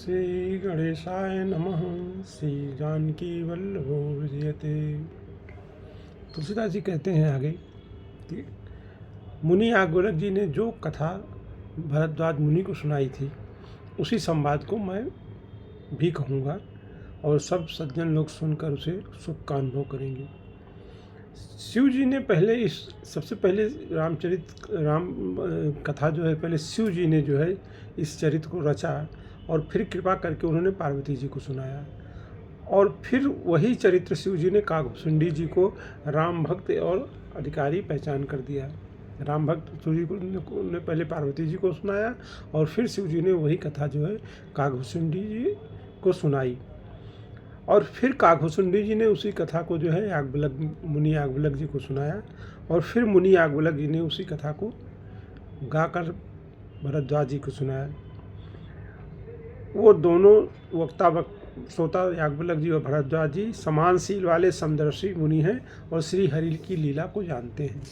श्री गणेशाय नमः। श्री जानकी वल्लभो विजयते। तुलसीदास जी कहते हैं आगे कि मुनि याज्ञवल्क्य जी ने जो कथा भरद्वाज मुनि को सुनाई थी उसी संवाद को मैं भी कहूँगा और सब सज्जन लोग सुनकर उसे सुख का अनुभव करेंगे। शिव जी ने पहले सबसे पहले राम कथा जो है पहले शिव जी ने जो है इस चरित्र को रचा और फिर कृपा करके उन्होंने पार्वती जी को सुनाया और फिर वही चरित्र शिव जी ने काकभुसुंडी जी को राम भक्त और अधिकारी पहचान कर दिया। राम भक्त शिव जी को ने पहले पार्वती जी को सुनाया और फिर शिव जी ने वही कथा जो है काकभुसुंडी जी को सुनाई और फिर काकभुसुंडी जी ने उसी कथा को जो है मुनि याज्ञवल्क्य जी को सुनाया और फिर मुनि याज्ञवल्क्य जी ने उसी कथा को गाकर भरद्वाज जी को सुनाया। वो दोनों वक्ता श्रोता याज्ञवल्क्य जी और भरद्वाज जी समानशील वाले समदर्शी मुनि हैं और श्री हरि की लीला को जानते हैं।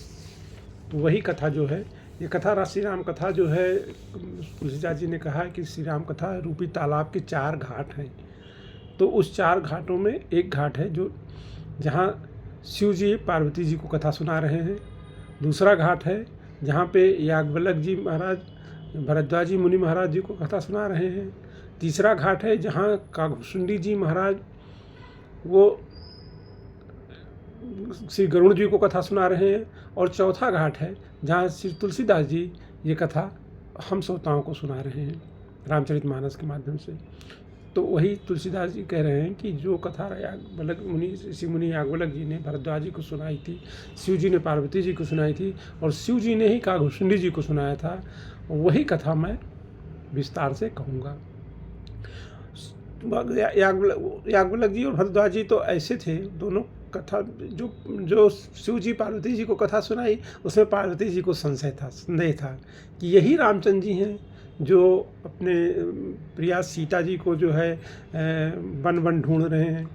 तो वही कथा जो है ये कथा श्री राम कथा जो है तुलसीदास जी ने कहा है कि श्री राम कथा रूपी तालाब के 4 घाट हैं। तो उस 4 घाटों में एक घाट है जो जहाँ शिव जी पार्वती जी को कथा सुना रहे हैं। दूसरा घाट है जहाँ पे याज्ञवल्क्य जी महाराज भरद्वाज जी मुनि महाराज जी को कथा सुना रहे हैं। तीसरा घाट है जहाँ काकभुसुंडी जी महाराज वो श्री गरुड़ जी को कथा सुना रहे हैं और चौथा घाट है जहाँ श्री तुलसीदास जी ये कथा हम श्रोताओं को सुना रहे हैं रामचरितमानस के माध्यम से। तो वही तुलसीदास जी कह रहे हैं कि जो कथा मुनि याज्ञवल्क्य जी ने भरद्वाज जी को सुनाई थी, शिव जी ने पार्वती जी को सुनाई थी और शिव जी ने ही काकभुसुंडी जी को सुनाया था, वही कथा मैं विस्तार से कहूँगा। याज्ञवल्क्य जी और भरद्वाज जी तो ऐसे थे, दोनों कथा जो शिव जी पार्वती जी को कथा सुनाई उसमें पार्वती जी को संदेह था कि यही रामचंद्र जी हैं जो अपने प्रिया सीता जी को जो है वन वन ढूंढ रहे हैं।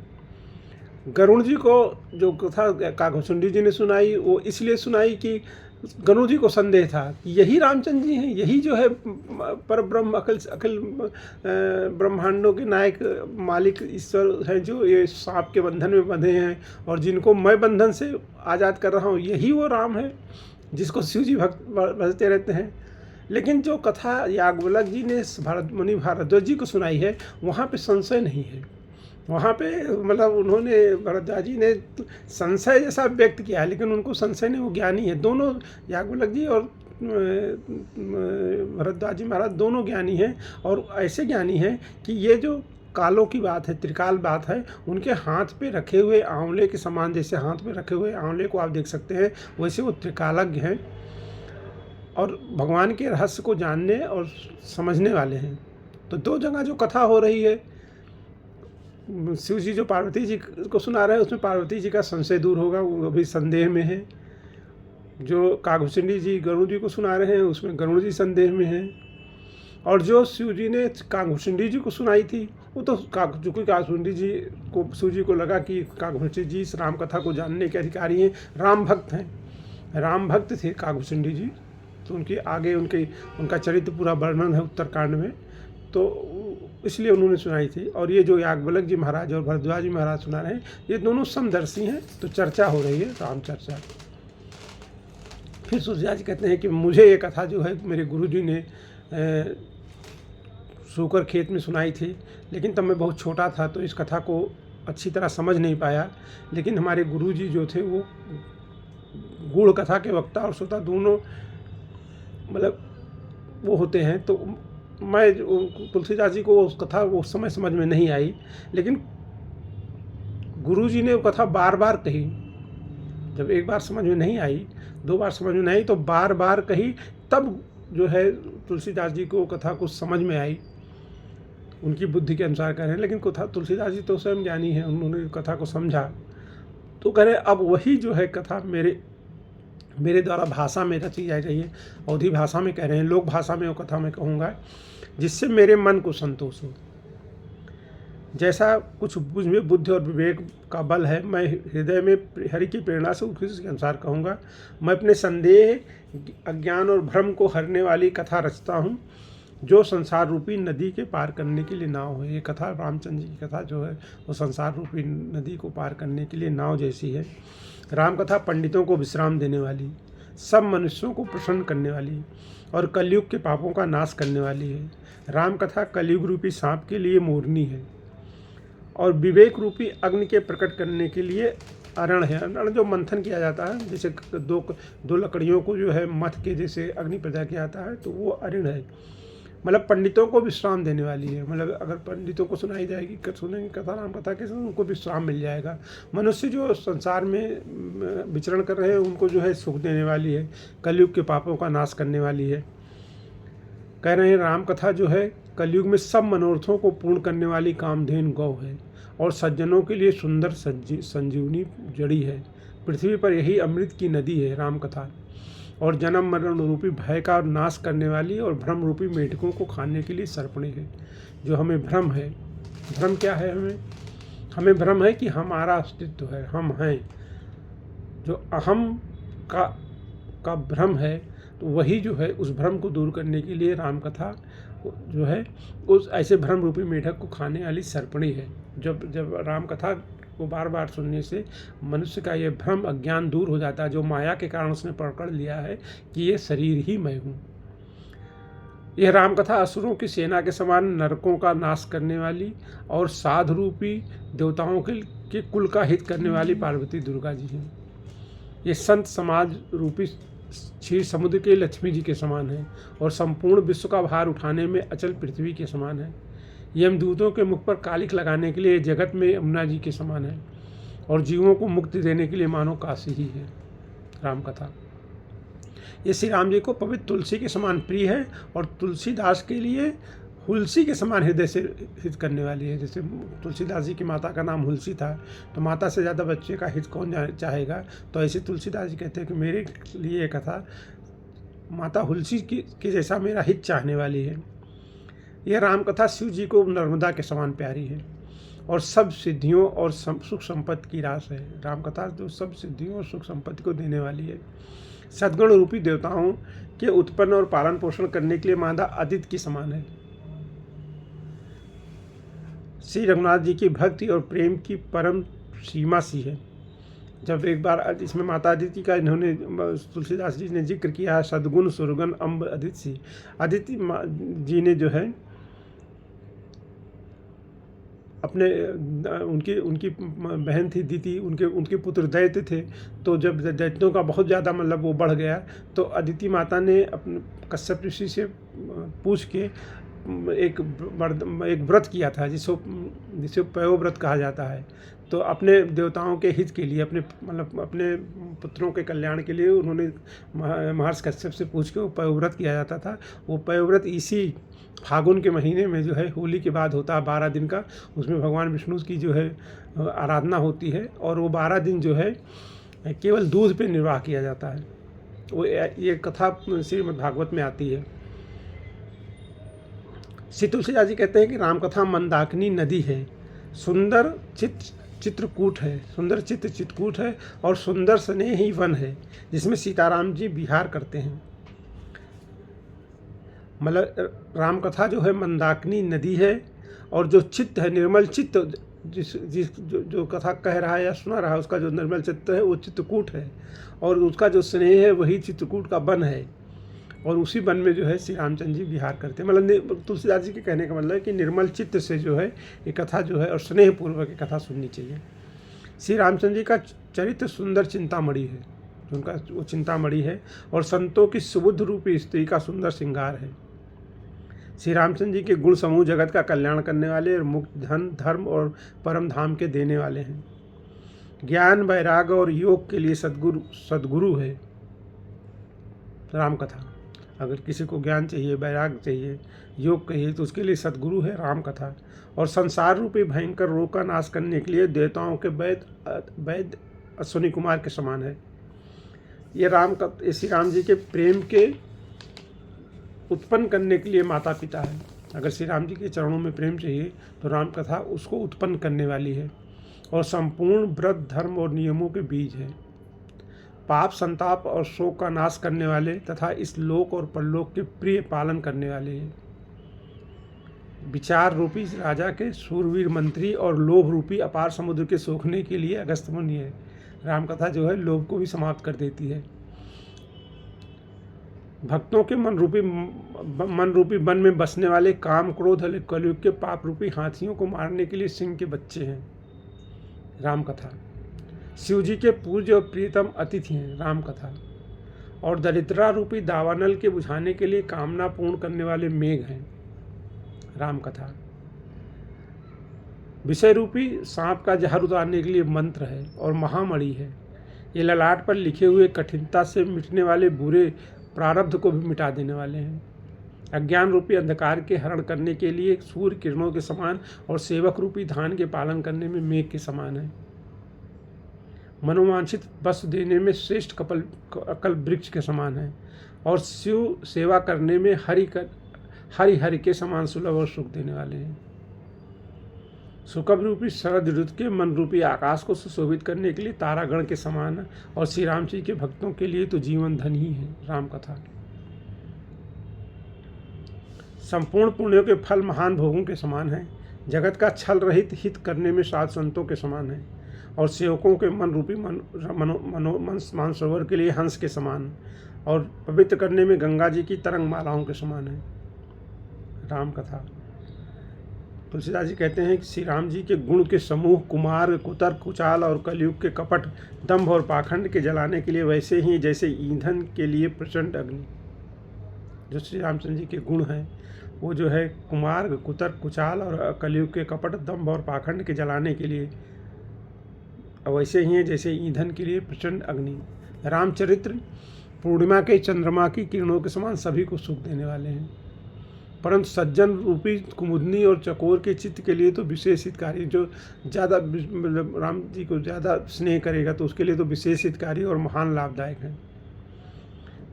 गरुड़ जी को जो कथा काकभुसुंडी जी ने सुनाई वो इसलिए सुनाई कि गरुड़ जी को संदेह था कि यही रामचंद्र जी हैं, यही जो है पर ब्रह्म अखिल ब्रह्मांडों के नायक मालिक ईश्वर हैं जो ये सांप के बंधन में बंधे हैं और जिनको मैं बंधन से आज़ाद कर रहा हूँ, यही वो राम है जिसको शिव जी भजते रहते हैं। लेकिन जो कथा याज्ञवल्क्य जी ने मुनि भरद्वाज जी को सुनाई है वहाँ पे संशय नहीं है। वहाँ पे मतलब उन्होंने भरद्वाज जी ने संशय जैसा व्यक्त किया है लेकिन उनको संशय नहीं, वो ज्ञानी है। दोनों याज्ञवल्क्य जी और भरद्वाज जी महाराज दोनों ज्ञानी हैं और ऐसे ज्ञानी हैं कि ये जो कालों की बात है, त्रिकाल बात है, उनके हाथ पे रखे हुए आंवले के समान, जैसे हाथ पे रखे हुए आंवले को आप देख सकते हैं वैसे वो त्रिकालज्ञ हैं और भगवान के रहस्य को जानने और समझने वाले हैं। तो 2 जगह जो कथा हो रही है, शिव जी जो पार्वती जी को सुना रहे हैं उसमें पार्वती जी का संशय दूर होगा, वो अभी संदेह में है। जो काकभुसुंडी जी गरुड़ जी को सुना रहे हैं उसमें गरुड़ जी संदेह में हैं। और जो शिव जी ने काकभुसुंडी जी को सुनाई थी वो तो चूँकि काकभुसुंडी जी को शिव जी को लगा कि काकभुसुंडी जी इस राम कथा को जानने के अधिकारी हैं, राम भक्त हैं, राम भक्त थे काकभुसुंडी जी। तो उनका चरित्र पूरा वर्णन है उत्तरकांड में, तो इसलिए उन्होंने सुनाई थी। और ये जो याज्ञवल्क्य जी महाराज और भरद्वाज जी महाराज सुना रहे हैं ये दोनों समदर्शी हैं। तो चर्चा हो रही है राम चर्चा। फिर तुलसीदास जी कहते हैं कि मुझे ये कथा जो है मेरे गुरु जी ने सूकर खेत में सुनाई थी, लेकिन तब मैं बहुत छोटा था तो इस कथा को अच्छी तरह समझ नहीं पाया। लेकिन हमारे गुरु जी जो थे वो गूढ़ कथा के वक्ता और श्रोता दोनों मतलब वो होते हैं। तो मैं तुलसीदास जी को उस कथा वो समय समझ में नहीं आई, लेकिन गुरुजी ने वो कथा बार बार कही। जब एक बार समझ में नहीं आई, 2 बार समझ में नहीं आई, तो बार बार कही, तब जो है तुलसीदास जी को कथा कुछ समझ में आई, उनकी बुद्धि के अनुसार कह रहे हैं। लेकिन कथा तुलसीदास जी तो स्वयं ज्ञानी हैं, उन्होंने कथा को समझा तो कह रहे अब वही जो है कथा मेरे द्वारा भाषा में रची जा रही है, अवधी भाषा में कह रहे हैं, लोक भाषा में वो कथा मैं कहूँगा, जिससे मेरे मन को संतोष हो। जैसा कुछ मुझमें बुद्धि और विवेक का बल है, मैं हृदय में हरि की प्रेरणा से उसके अनुसार कहूँगा। मैं अपने संदेह, अज्ञान और भ्रम को हरने वाली कथा रचता हूँ जो संसार रूपी नदी के पार करने के लिए नाव है। ये कथा रामचंद्र जी की कथा जो है वो संसार रूपी नदी को पार करने के लिए नाव जैसी है। राम कथा पंडितों को विश्राम देने वाली, सब मनुष्यों को प्रसन्न करने वाली और कलयुग के पापों का नाश करने वाली है। राम कथा कलयुग रूपी सांप के लिए मोरनी है और विवेक रूपी अग्नि के प्रकट करने के लिए अरण है। अरण जो मंथन किया जाता है, जैसे दो लकड़ियों को जो है मथ के जैसे अग्नि पैदा किया जाता है, तो वो अरण है। मतलब पंडितों को विश्राम देने वाली है। मतलब अगर पंडितों को सुनाई जाएगी, सुनेंगे कथा राम कथा के, उनको विश्राम मिल जाएगा। मनुष्य जो संसार में विचरण कर रहे हैं उनको जो है सुख देने वाली है, कलयुग के पापों का नाश करने वाली है। कह रहे हैं राम कथा जो है कलयुग में सब मनोरथों को पूर्ण करने वाली कामधेनु गौ है और सज्जनों के लिए सुंदर संजीवनी जड़ी है। पृथ्वी पर यही अमृत की नदी है राम कथा, और जन्म मरण रूपी भय का नाश करने वाली और भ्रम रूपी मेढकों को खाने के लिए सर्पणी है। जो हमें भ्रम है, भ्रम क्या है, हमें भ्रम है कि हमारा अस्तित्व है, हम हैं। जो अहम का भ्रम है, तो वही जो है उस भ्रम को दूर करने के लिए राम कथा जो है उस ऐसे भ्रम रूपी मेढक को खाने वाली सर्पणी है। जब राम कथा को बार बार सुनने से मनुष्य का ये भ्रम अज्ञान दूर हो जाता है, जो माया के कारण उसने पकड़ लिया है कि ये शरीर ही मैं हूँ। यह राम कथा असुरों की सेना के समान नरकों का नाश करने वाली और साधु रूपी देवताओं के कुल का हित करने वाली पार्वती दुर्गा जी हैं। ये संत समाज रूपी क्षीर समुद्र के लक्ष्मी जी के समान है और संपूर्ण विश्व का भार उठाने में अचल पृथ्वी के समान है। यमदूतों के मुख पर कालिक लगाने के लिए जगत में यमुना जी के समान है और जीवों को मुक्ति देने के लिए मानो काशी ही है राम कथा। ये श्री राम जी को पवित्र तुलसी के समान प्रिय है और तुलसीदास के लिए हुलसी के समान हृदय से हित करने वाली है। जैसे तुलसीदास जी की माता का नाम हुलसी था, तो माता से ज़्यादा बच्चे का हित कौन चाहेगा। तो ऐसे तुलसीदास जी कहते हैं कि मेरे लिए एक कथा माता हुलसी के जैसा मेरा हित चाहने वाली है। यह राम कथा शिव जी को नर्मदा के समान प्यारी है और सब सिद्धियों और सुख संपत्ति की रास है। राम कथा जो सब सिद्धियों और सुख संपत्ति को देने वाली है। सद्गुण रूपी देवताओं के उत्पन्न और पालन पोषण करने के लिए माता आदित्य की समान है। श्री रघुनाथ जी की भक्ति और प्रेम की परम सीमा सी है। जब एक बार इसमें माता आदित्य का इन्होंने तुलसीदास जी ने जिक्र किया है, सद्गुण सुरगुण अम्ब आदित्य जी ने जो है अपने उनकी बहन थी दीति, उनके पुत्र दैत्य थे। तो जब दैत्यों का बहुत ज़्यादा मतलब वो बढ़ गया, तो अदिति माता ने अपने कश्यप ऋषि से पूछ के एक व्रत किया था जिसे पयो व्रत कहा जाता है। तो अपने देवताओं के हित के लिए, अपने पुत्रों के कल्याण के लिए उन्होंने महर्षि कश्यप से पूछ के वो पयोव्रत किया जाता था। वो पयोव्रत इसी फागुन के महीने में जो है होली के बाद होता है 12 दिन का। उसमें भगवान विष्णु की जो है आराधना होती है और वो 12 दिन जो है केवल दूध पे निर्वाह किया जाता है। वो ये कथा श्रीमद् भागवत में आती है। श्री तुलसीदास जी कहते हैं कि रामकथा मंदाकिनी नदी है, सुंदर चित्रकूट है, सुंदर चित्रकूट है और सुंदर स्नेही वन है जिसमें सीताराम जी विहार करते हैं। मतलब रामकथा जो है मंदाकिनी नदी है और जो चित्त है, निर्मल चित्त, जो कथा कह रहा है या सुना रहा है, उसका जो निर्मल चित्त है वो चित्रकूट है और उसका जो स्नेह है वही चित्रकूट का वन है और उसी वन में जो है श्री रामचंद्र जी विहार करते हैं। मतलब तुलसीदास जी के कहने का मतलब है कि निर्मल चित्त से जो है ये कथा जो है और स्नेहपूर्वक कथा सुननी चाहिए। श्री रामचंद्र जी का चरित्र सुंदर चिंतामणि है, उनका वो चिंतामणि है और संतों की सुबुद्ध रूपी स्त्री का सुंदर श्रृंगार है। श्री रामचंद्र जी के गुण समूह जगत का कल्याण करने वाले और मुक्त धन धर्म और परम धाम के देने वाले हैं। ज्ञान वैराग और योग के लिए सद्गुरु है राम कथा। अगर किसी को ज्ञान चाहिए, वैराग चाहिए, योग चाहिए, तो उसके लिए सद्गुरु है राम कथा। और संसार रूपी भयंकर रोग का नाश करने के लिए देवताओं के वैद्य अश्विनी कुमार के समान है। ये श्री राम जी के प्रेम के उत्पन्न करने के लिए माता पिता है। अगर श्री राम जी के चरणों में प्रेम चाहिए तो राम कथा उसको उत्पन्न करने वाली है और संपूर्ण व्रत धर्म और नियमों के बीज है। पाप संताप और शोक का नाश करने वाले तथा इस लोक और परलोक के प्रिय पालन करने वाले हैं। विचार रूपी राजा के शूरवीर मंत्री और लोभ रूपी अपार समुद्र के सोखने के लिए अगस्त मुनि है। रामकथा जो है लोभ को भी समाप्त कर देती है। भक्तों के मन रूपी वन में बसने वाले काम क्रोध कलयुग के पाप रूपी हाथियों को मारने के लिए सिंह के बच्चे हैं। रामकथा शिव जी के पूज्य और प्रियतम अतिथि हैं। रामकथा और दरिद्रा रूपी दावानल के बुझाने के लिए कामना पूर्ण करने वाले मेघ हैं। रामकथा विषय रूपी सांप का जहर उतारने के लिए मंत्र है और महामणि है। ये ललाट पर लिखे हुए कठिनता से मिटने वाले बुरे प्रारब्ध को भी मिटा देने वाले हैं। अज्ञान रूपी अंधकार के हरण करने के लिए सूर्य किरणों के समान और सेवक रूपी धान के पालन करने में मेघ के समान है। मनोवांछित वस्तु देने में श्रेष्ठ कल्प वृक्ष के समान है और शिव सेवा करने में हरि के समान सुलभ और सुख देने वाले हैं। सुकभ रूपी शरद ऋतु के मन रूपी आकाश को सुशोभित करने के लिए तारागण के समान है और श्री राम जी के भक्तों के लिए तो जीवन धन ही है। रामकथा संपूर्ण पुण्यों के फल महान भोगों के समान है। जगत का छल रहित हित करने में साध संतों के समान है और सेवकों के मन रूपी मानसरोवर के लिए हंस के समान और पवित्र करने में गंगा जी की तरंग मालाओं के समान है। रामकथा तुलसीदास जी कहते हैं कि श्री राम जी के गुण के समूह कुमार कुतर्क कुचाल और कलयुग के कपट दंभ और पाखंड के जलाने के लिए वैसे ही जैसे ईंधन के लिए प्रचंड अग्नि। जो श्री रामचंद्र जी के गुण हैं वो जो है कुमार कुतर्क कुचाल और कलयुग के कपट दंभ और पाखंड के जलाने के लिए वैसे ही है जैसे ईंधन के लिए प्रचंड अग्नि। रामचरित्र पूर्णिमा के चंद्रमा की किरणों के समान सभी को सुख देने वाले हैं, परंतु सज्जन रूपी कुमुदनी और चकोर के चित्त के लिए तो विशेष हितकारी, जो ज़्यादा राम जी को ज़्यादा स्नेह करेगा तो उसके लिए तो विशेष हितकारी और महान लाभदायक है।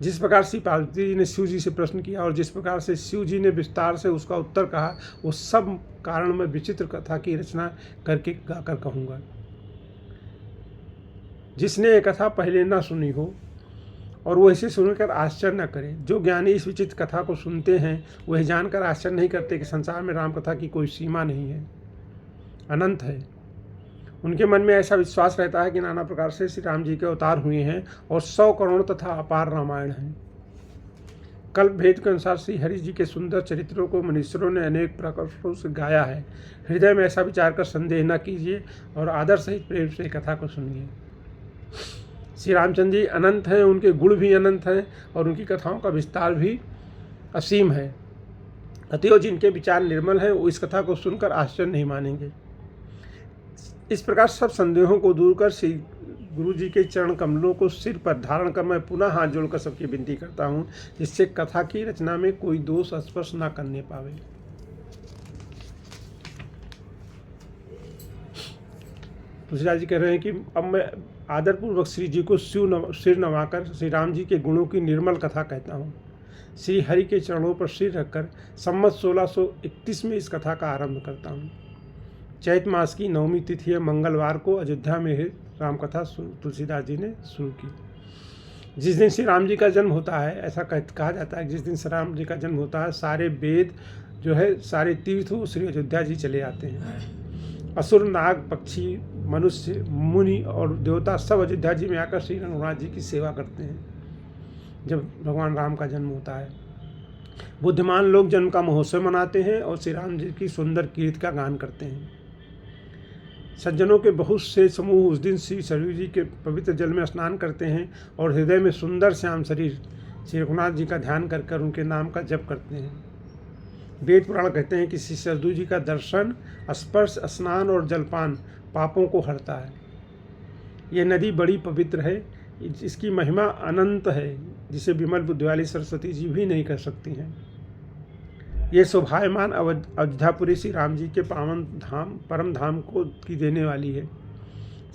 जिस प्रकार श्री पार्वती जी ने शिव जी से प्रश्न किया और जिस प्रकार से शिव जी ने विस्तार से उसका उत्तर कहा, वो सब कारण मैं विचित्र कथा की रचना करके गाकर कहूँगा। जिसने ये कथा पहले न सुनी हो और वो इसे सुनकर आश्चर्य न करे, जो ज्ञानी इस विचित्र कथा को सुनते हैं वह जानकर आश्चर्य नहीं करते कि संसार में राम कथा की कोई सीमा नहीं है, अनंत है। उनके मन में ऐसा विश्वास रहता है कि नाना प्रकार से श्री राम जी के अवतार हुए हैं और 100 करोड़ तथा अपार रामायण हैं। कल्प भेद के अनुसार श्री हरि जी के सुंदर चरित्रों को मनुष्यों ने अनेक प्रकारों से गाया है। हृदय में ऐसा विचार कर संदेह न कीजिए और आदर सहित प्रेम से कथा को सुनिए। श्री रामचंद्र जी अनंत हैं, उनके गुण भी अनंत हैं और उनकी कथाओं का विस्तार भी असीम है। अतएव जिनके विचार निर्मल हैं वो इस कथा को सुनकर आश्चर्य नहीं मानेंगे। इस प्रकार सब संदेहों को दूर कर श्री गुरु जी के चरण कमलों को सिर पर धारण कर मैं पुनः हाथ जोड़कर सबकी विनती करता हूँ, जिससे कथा की रचना में कोई दोष स्पर्श न करने पावे। तुलसीदास जी कह रहे हैं कि अब मैं आदरपूर्वक श्री जी को सिर नवाकर श्री राम जी के गुणों की निर्मल कथा कहता हूँ। श्री हरि के चरणों पर सिर रखकर सम्मत 1631 में इस कथा का आरंभ करता हूँ। चैत मास की नवमी तिथि है, मंगलवार को अयोध्या में रामकथा तुलसीदास जी ने शुरू की। जिस दिन श्री राम जी का जन्म होता है, ऐसा कहा जाता है, जिस दिन श्री राम जी का जन्म होता है सारे वेद जो है सारे तीर्थ श्री अयोध्या जी चले आते हैं। असुर नाग पक्षी मनुष्य मुनि और देवता सब अयोध्या जी में आकर श्री रघुनाथ जी की सेवा करते हैं जब भगवान राम का जन्म होता है। बुद्धिमान लोग जन्म का महोत्सव मनाते हैं और श्री राम जी की सुंदर कीर्ति का गान करते हैं। सज्जनों के बहुत से समूह उस दिन श्री सरयू जी के पवित्र जल में स्नान करते हैं और हृदय में सुंदर श्याम शरीर श्री रघुनाथ जी का ध्यान कर कर उनके नाम का जप करते हैं। वेद पुराण कहते हैं कि श्री सरयू जी का दर्शन, स्पर्श, स्नान और जलपान पापों को हरता है। ये नदी बड़ी पवित्र है, इसकी महिमा अनंत है, जिसे विमल बुद्धि वाली सरस्वती जी भी नहीं कर सकती हैं। ये शोभायमान अयोध्यापुरी श्री राम जी के पावन धाम परम धाम को की देने वाली है,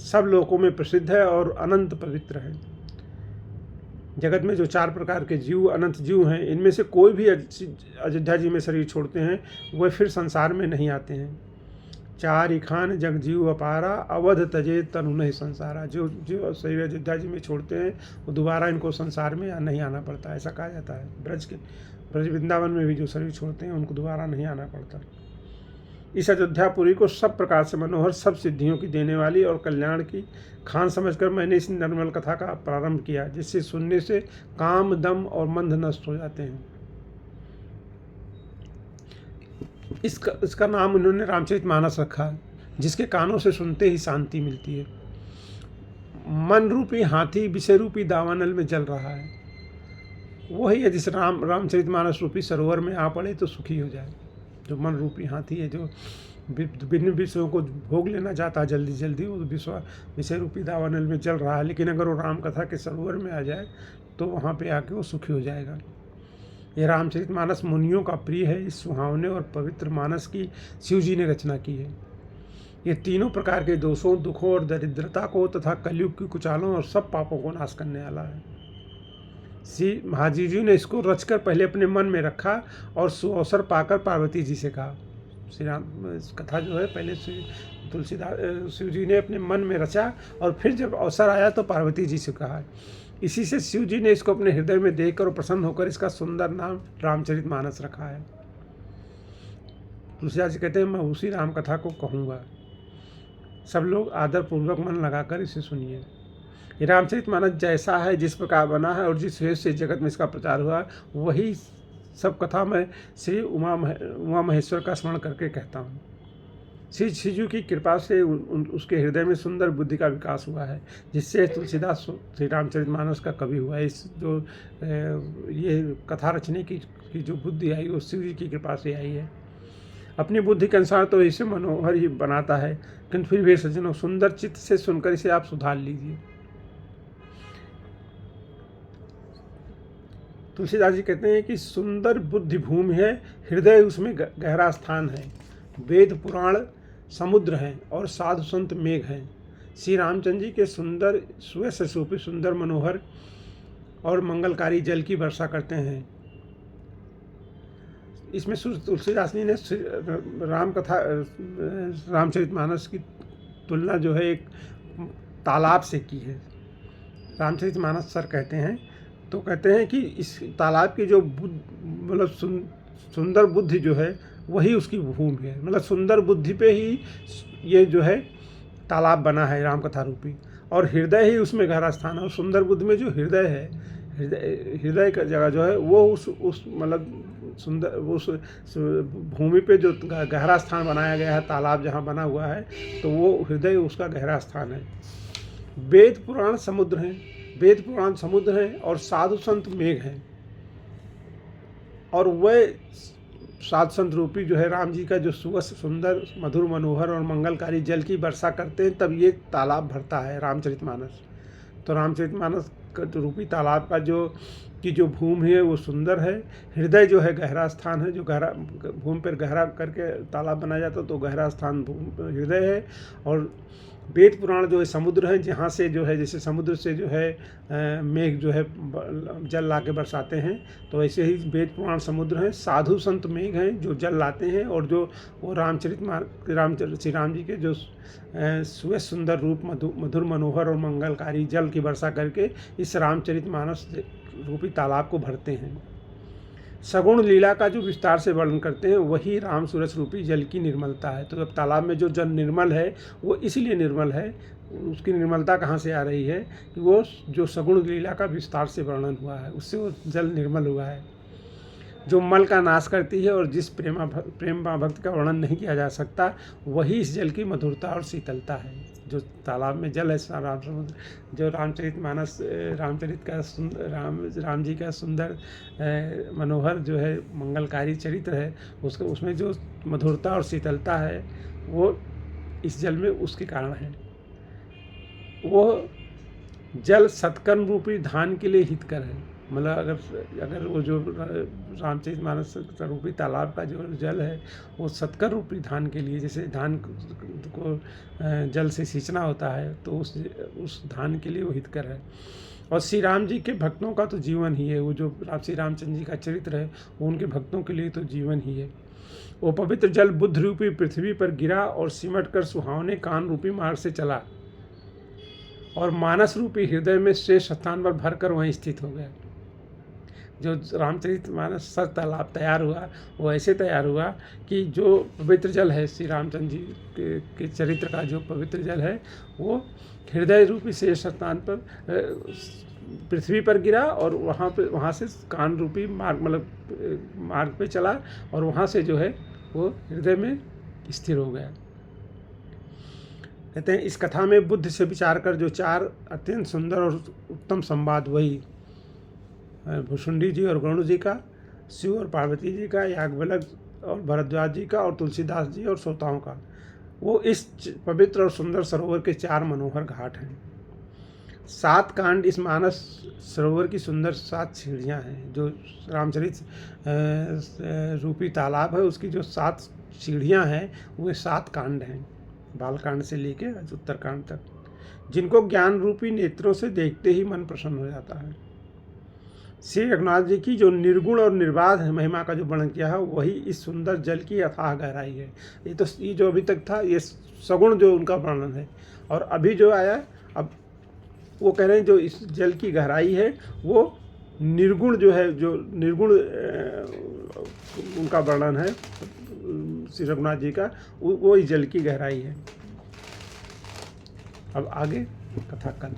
सब लोकों में प्रसिद्ध है और अनंत पवित्र है। जगत में जो 4 प्रकार के जीव अनंत जीव हैं, इनमें से कोई भी अयोध्या जी में शरीर छोड़ते हैं वह फिर संसार में नहीं आते हैं। 4 खान जग जीव अपारा, अवध तजे तनु नहीं संसारा। जो शरीर अयोध्या जी में छोड़ते हैं वो दोबारा इनको संसार में नहीं आना पड़ता, ऐसा कहा जाता है। ब्रज के ब्रज वृंदावन में भी जो शरीर छोड़ते हैं उनको दोबारा नहीं आना पड़ता। इस अयोध्यापुरी को सब प्रकार से मनोहर, सब सिद्धियों की देने वाली और कल्याण की खान समझकर मैंने इस निर्मल कथा का प्रारंभ किया, जिससे सुनने से काम, दम और मंद नष्ट हो जाते हैं। इसका नाम उन्होंने रामचरितमानस रखा है, जिसके कानों से सुनते ही शांति मिलती है। मन रूपी हाथी विषय रूपी दावानल में जल रहा है, वही है जिस रामचरितमानस रूपी सरोवर में आ पड़े तो सुखी हो जाए। जो मन रूपी हाथी है, जो विभिन्न विषयों को भोग लेना चाहता है जल्दी जल्दी, वो विषय रूपी दावानल में जल रहा है, लेकिन अगर वो राम कथा के सरोवर में आ जाए तो वहाँ पे आके वो सुखी हो जाएगा। यह रामचरितमानस मुनियों का प्रिय है। इस सुहावने और पवित्र मानस की शिव जी ने रचना की है। ये तीनों प्रकार के दोषों, दुखों और दरिद्रता को तथा कलयुग की कुचालों और सब पापों को नाश करने वाला है। श्री महाजी जी ने इसको रचकर पहले अपने मन में रखा और सुअवसर पाकर पार्वती जी से कहा। श्री राम कथा जो है पहले श्री तुलसीदास शिव जी ने अपने मन में रचा और फिर जब अवसर आया तो पार्वती जी से कहा। इसी से शिव जी ने इसको अपने हृदय में देखकर और प्रसन्न होकर इसका सुंदर नाम रामचरितमानस रखा है। तुलसीदास जी कहते हैं, मैं उसी राम कथा को कहूँगा। सब लोग आदर पूर्वक मन लगाकर इसे सुनिए। ये रामचरितमानस जैसा है, जिस प्रकार बना है और जिस वेश से जगत में इसका प्रचार हुआ, वही सब कथा मैं श्री उमा महेश्वर का स्मरण करके कहता हूँ। श्री शिशु की कृपा से उसके हृदय में सुंदर बुद्धि का विकास हुआ है, जिससे तुलसीदास श्री रामचरितमानस का कवि हुआ है। इस जो ये कथा रचने की जो बुद्धि आई वो शिव जी की कृपा से आई है। अपनी बुद्धि के अनुसार तो इसे मनोहर ही बनाता है, लेकिन फिर भी सज्जनों, सुंदर चित्त से सुनकर इसे आप सुधार लीजिए। तुलसीदास जी कहते हैं कि सुंदर बुद्धि भूमि है, हृदय उसमें गहरा स्थान है। वेद पुराण समुद्र हैं और साधु संत मेघ हैं। श्री रामचंद्र जी के सुंदर सुयस रूपी सुंदर मनोहर और मंगलकारी जल की वर्षा करते हैं। इसमें तुलसीदास जी ने रामचरितमानस की तुलना जो है एक तालाब से की है। रामचरितमानस सर कहते हैं तो कहते हैं कि इस तालाब की जो मतलब सुंदर बुद्धि जो है वही उसकी भूमि है। मतलब सुंदर बुद्धि पे ही ये जो है तालाब बना है राम कथा रूपी, और हृदय ही उसमें गहरा स्थान है। और सुंदर बुद्धि में जो हृदय है, हृदय का जगह जो है वो उस मतलब सुंदर उस भूमि पे जो गहरा स्थान बनाया गया है, तालाब जहाँ बना हुआ है, तो वो हृदय उसका गहरा स्थान है। वेद पुराण समुद्र हैं, वेद पुराण समुद्र हैं और साधु संत मेघ हैं। और वह साधु संत रूपी जो है राम जी का जो सुंदर मधुर मनोहर और मंगलकारी जल की वर्षा करते हैं, तब ये तालाब भरता है रामचरितमानस। तो रामचरितमानस रूपी तालाब का जो भूमि है वो सुंदर है। हृदय जो है गहरा स्थान है, जो गहरा भूमि पर गहरा करके तालाब बनाया जाता है, तो गहरा स्थान हृदय है। और वेद पुराण जो है समुद्र है, जहाँ से जो है जैसे समुद्र से जो है मेघ जो है जल ला के बरसाते हैं, तो ऐसे ही वेद पुराण समुद्र हैं। साधु संत मेघ हैं जो जल लाते हैं, और जो वो श्री राम जी के जो सुंदर रूप मधुर मनोहर और मंगलकारी जल की वर्षा करके इस रामचरितमानस रूपी तालाब को भरते हैं। सगुण लीला का जो विस्तार से वर्णन करते हैं वही राम सूरज रूपी जल की निर्मलता है। तो जब तालाब में जो जल निर्मल है वो इसलिए निर्मल है, उसकी निर्मलता कहाँ से आ रही है कि वो जो सगुण लीला का विस्तार से वर्णन हुआ है, उससे वो जल निर्मल हुआ है, जो मल का नाश करती है। और जिस प्रेम भक्ति का वर्णन नहीं किया जा सकता, वही इस जल की मधुरता और शीतलता है। जो तालाब में जल है जो रामचरितमानस रामचरित का राम जी का सुंदर मनोहर जो है मंगलकारी चरित्र है, उसमें जो मधुरता और शीतलता है वो इस जल में उसके कारण है। वो जल सत्कर्म रूपी धान के लिए हितकर है। मतलब अगर वो जो रामचरितमानस रूपी तालाब का जो जल है वो सत्कर रूपी धान के लिए, जैसे धान को जल से सींचना होता है, तो उस धान के लिए वो हितकर है। और श्री राम जी के भक्तों का तो जीवन ही है। वो जो श्री रामचंद्र जी का चरित्र है वो उनके भक्तों के लिए तो जीवन ही है। वो पवित्र जल बुद्ध रूपी पृथ्वी पर गिरा और सिमट कर सुहावने कान रूपी मार्ग से चला और मानस रूपी हृदय में श्रेष्ठ स्थान पर भरकर वहीं स्थित हो गया। जो रामचरितमानस सर तालाब तैयार हुआ वो ऐसे तैयार हुआ कि जो पवित्र जल है श्री रामचंद्र जी के चरित्र का जो पवित्र जल है वो हृदय रूपी शेष स्थान पर पृथ्वी पर गिरा और वहाँ से कान रूपी मार्ग पे चला और वहाँ से जो है वो हृदय में स्थिर हो गया। कहते हैं इस कथा में बुद्ध से विचार कर जो 4 अत्यंत सुंदर और उत्तम संवाद, वही भुषुंडी जी और गरुड़ जी का, शिव और पार्वती जी का, याज्ञवल्क्य और भरद्वाज जी का और तुलसीदास जी और श्रोताओं का, वो इस पवित्र और सुंदर सरोवर के 4 मनोहर घाट हैं। 7 कांड इस मानस सरोवर की सुंदर 7 सीढ़ियाँ हैं। जो रामचरित रूपी तालाब है उसकी जो 7 सीढ़ियाँ हैं वो 7 कांड हैं, बालकांड से लेके उत्तरकांड तक, जिनको ज्ञान रूपी नेत्रों से देखते ही मन प्रसन्न हो जाता है। श्री रघुनाथ जी की जो निर्गुण और निर्बाध महिमा का जो वर्णन किया है वही इस सुंदर जल की अथाह गहराई है। ये जो अभी तक था ये सगुण जो उनका वर्णन है, और अभी जो आया अब वो कह रहे हैं जो इस जल की गहराई है वो निर्गुण जो है, जो निर्गुण उनका वर्णन है श्री रघुनाथ जी का, वो इस जल की गहराई है। अब आगे कथा कल।